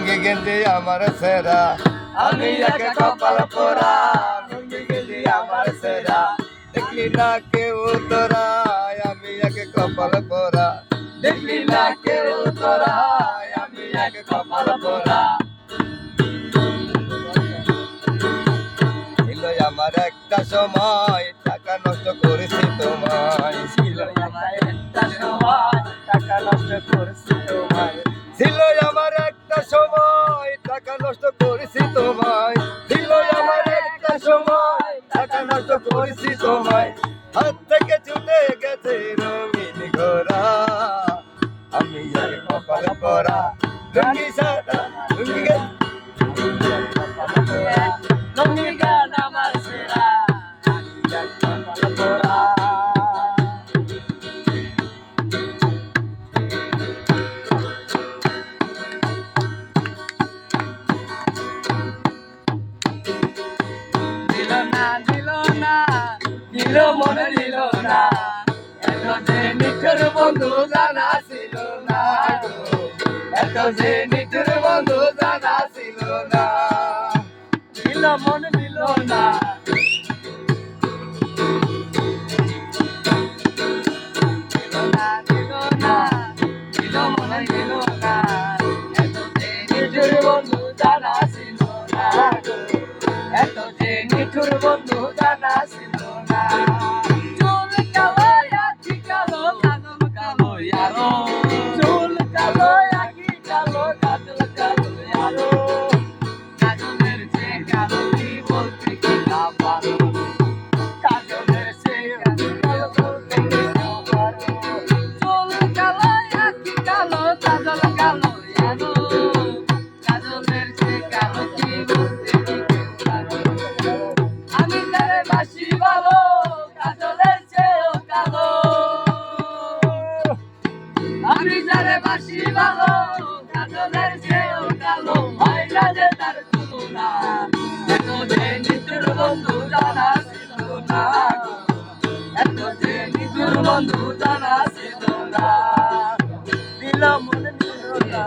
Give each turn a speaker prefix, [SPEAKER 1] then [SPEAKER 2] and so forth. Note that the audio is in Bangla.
[SPEAKER 1] লুঙ্গি গেঞ্জি আমার সেরা, আমি একে কপাল পোড়া। লুঙ্গি গেঞ্জি আমার সেরা, দেখলি না কেউ তোরা, আমি একে কপাল পোড়া। দেখলি না কেউ তোরা, আমি একে কপাল পোড়া। ছিল আমার একটা সময়, টাকা নষ্ট করেছি তোমায়। ছিল আমার একটা সময়, টাকা নষ্ট করেছি তোমায়। ছিল আমার একটা সময়, টাকা নষ্ট করেছি তোমায়। ছিল আমার একটা সময়, টাকা নষ্ট করেছি তোমায়। হাত থেকে ছুটে গেছে রঙিন ঘোড়া, আমি আর কপাল পোড়া। লুঙ্গি সাদা, লুঙ্গি লুঙ্গি গান আমার সেরা, আমি আর কপাল পোড়া। দিল না দিল না, দিল মনে দিল না, এত যে নিঠুর বন্ধু জানা ছিল না গো, এত যে নিঠুর বন্ধু জানা ছিল না। দিল মনে দিল না, দিল না দিল না, দিল মনে দিল না, এত যে নিঠুর বন্ধু জানা ছিল না গো, এত যে নিঠুর বন্ধু জানা ছিল না। চুল কালো আখি কালো, কাজল কালো আরো, চুল কালো আখি কালো, কাজল কালো আরো, কাজলের যে কালো কি বলতে কি না পারো, কাজলের যে কালো বলতে কি না পারো। চুল কালো আখি কালো, কাজল কালো আরো, কাজলের যে কালো কি বলতে কি না পারো। আমি তারে বাসি ভালো, কাজলের চেয়েও কালো, আমি তারে বাসি ভালো, কাজলের চেয়েও কালো, হয় না যে তার তুলনা, এত যে নিঠুর বন্ধু জানা ছিল না গো, এত যে নিঠুর বন্ধু জানা ছিল না। দিল মনে দিল না।